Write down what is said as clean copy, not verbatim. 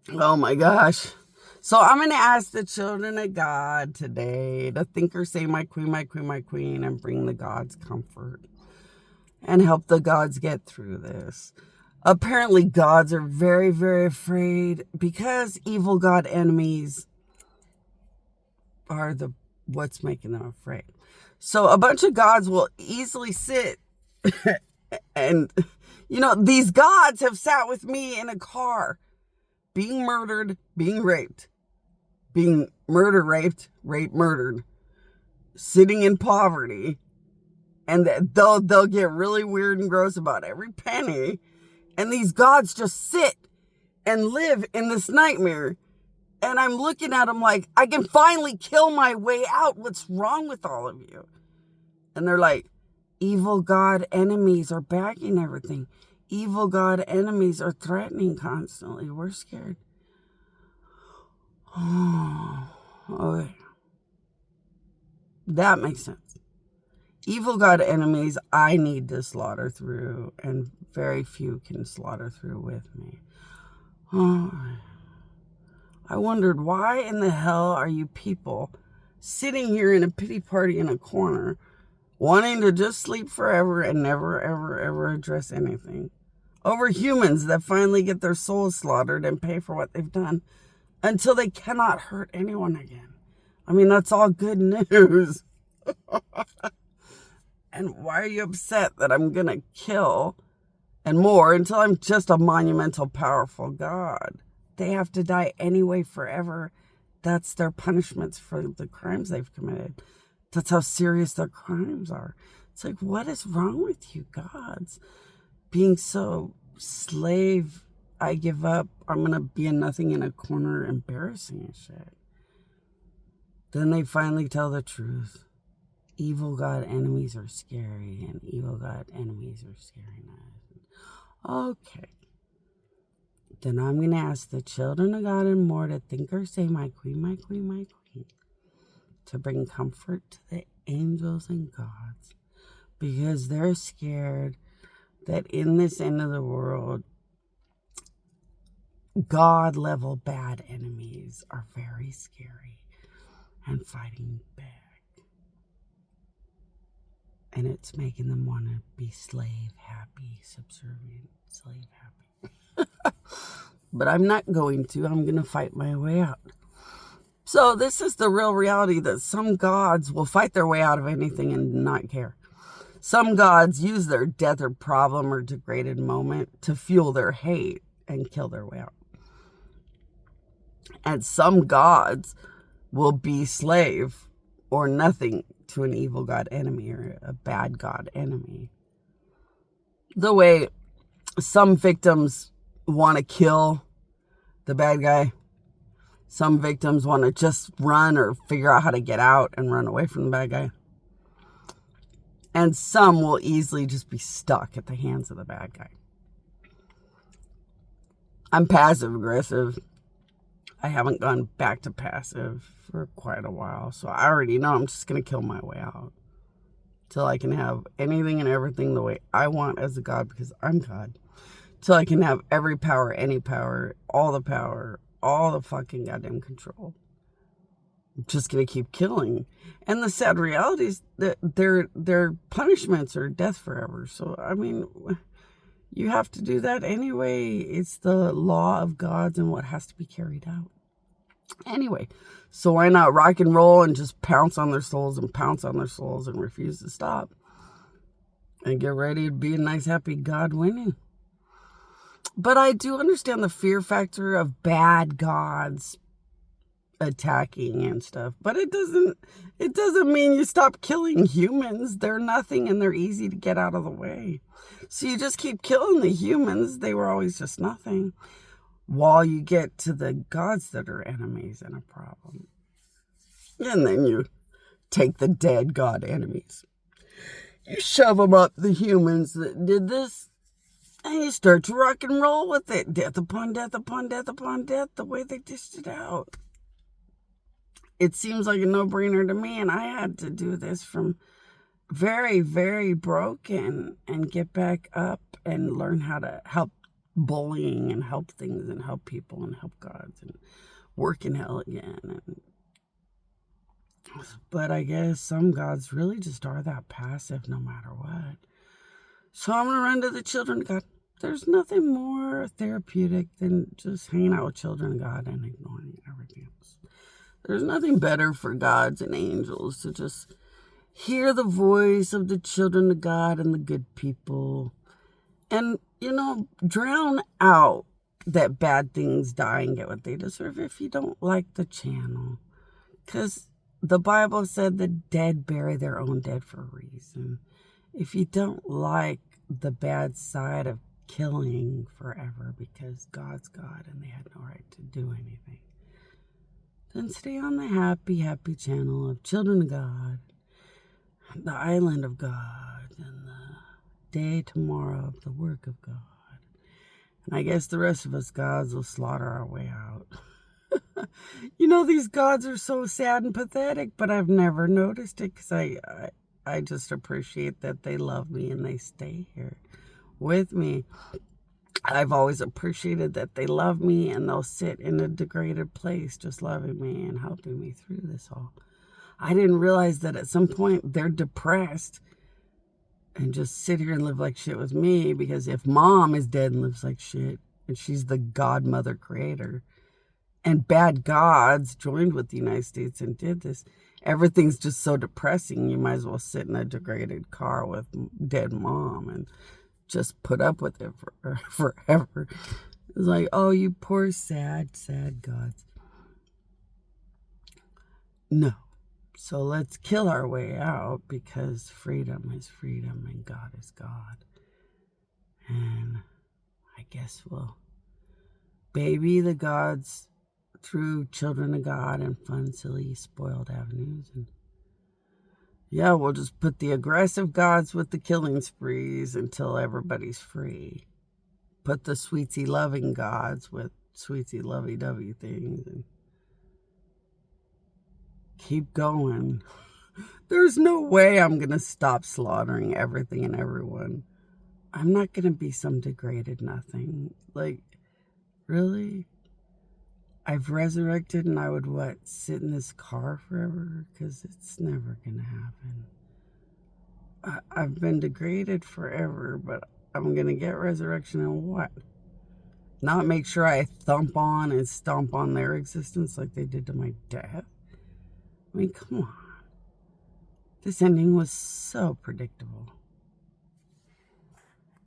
Oh my gosh. So I'm going to ask the children of God today to think or say, my queen, my queen, my queen, and bring the gods comfort and help the gods get through this. Apparently, gods are very, very afraid because evil god enemies are what's making them afraid. So a bunch of gods will easily sit and, these gods have sat with me in a car, being murdered, being raped, being raped, murdered, sitting in poverty, and they'll get really weird and gross about every penny, and these gods just sit and live in this nightmare, and I'm looking at them like, I can finally kill my way out. What's wrong with all of you? And they're like, evil god enemies are bagging everything. Evil god enemies are threatening constantly. We're scared. Oh, okay. That makes sense. Evil god enemies I need to slaughter through, and very few can slaughter through with me. Oh, I wondered, why in the hell are you people sitting here in a pity party in a corner, wanting to just sleep forever and never, ever, ever address anything? Over humans that finally get their souls slaughtered and pay for what they've done until they cannot hurt anyone again. I mean, that's all good news. And why are you upset that I'm going to kill and more until I'm just a monumental, powerful god? They have to die anyway forever. That's their punishments for the crimes they've committed. That's how serious their crimes are. It's like, what is wrong with you gods? Being so slave, I give up, I'm going to be a nothing in a corner embarrassing and shit. Then they finally tell the truth. Evil god enemies are scary, and evil god enemies are scaring us. Okay. Then I'm going to ask the children of God and more to think or say, my queen, my queen, my queen, to bring comfort to the angels and gods, because they're scared that in this end of the world, God level bad enemies are very scary and fighting back. And it's making them want to be slave happy, subservient, slave happy. But I'm not going to. I'm going to fight my way out. So this is the real reality, that some gods will fight their way out of anything and not care. Some gods use their death or problem or degraded moment to fuel their hate and kill their way out. And some gods will be slave or nothing to an evil god enemy or a bad god enemy. The way some victims want to kill the bad guy, some victims want to just run or figure out how to get out and run away from the bad guy. And some will easily just be stuck at the hands of the bad guy. I'm passive aggressive. I haven't gone back to passive for quite a while. So I already know I'm just going to kill my way out till I can have anything and everything the way I want as a god, because I'm God. Till I can have every power, any power, all the fucking goddamn control. I'm just going to keep killing. And the sad reality is that their punishments are death forever. So, I mean, you have to do that anyway. It's the law of gods and what has to be carried out. Anyway, so why not rock and roll and just pounce on their souls and refuse to stop? And get ready to be a nice, happy God winning. But I do understand the fear factor of bad gods attacking and stuff. But it doesn't mean you stop killing humans. They're nothing and they're easy to get out of the way. So you just keep killing the humans. They were always just nothing. While you get to the gods that are enemies and a problem. And then you take the dead god enemies. You shove them up the humans that did this. And you start to rock and roll with it. Death upon death upon death upon death. The way they dished it out. It seems like a no-brainer to me. And I had to do this from very, very broken. And get back up and learn how to help bullying and help things and help people and help gods and work in hell again. But I guess some gods really just are that passive no matter what. So I'm going to run to the children of God. There's nothing more therapeutic than just hanging out with children of God and ignoring everything else. There's nothing better for gods and angels to just hear the voice of the children of God and the good people. And, drown out that bad things die and get what they deserve if you don't like the channel. Because the Bible said the dead bury their own dead for a reason. If you don't like the bad side of killing forever because God's God and they had no right to do anything, then stay on the happy, happy channel of children of God, the island of God, and the day tomorrow of the work of God. And I guess the rest of us gods will slaughter our way out. These gods are so sad and pathetic, but I've never noticed it because I just appreciate that they love me and they stay here with me. I've always appreciated that they love me and they'll sit in a degraded place just loving me and helping me through this all. I didn't realize that at some point they're depressed and just sit here and live like shit with me, because if mom is dead and lives like shit and she's the godmother creator and bad gods joined with the United States and did this, everything's just so depressing. You might as well sit in a degraded car with dead mom and just put up with it forever. It's like, oh, you poor, sad, sad gods. No. So let's kill our way out, because freedom is freedom and God is God. And I guess we'll baby the gods through children of God and fun, silly, spoiled avenues. And yeah, we'll just put the aggressive gods with the killing sprees until everybody's free. Put the sweetie loving gods with sweetie lovey-dovey things and keep going. There's no way I'm going to stop slaughtering everything and everyone. I'm not going to be some degraded nothing. Like, really? I've resurrected and I would, sit in this car forever? Because it's never going to happen. I've been degraded forever, but I'm going to get resurrection and what? Not make sure I thump on and stomp on their existence like they did to my death? I mean, come on. This ending was so predictable.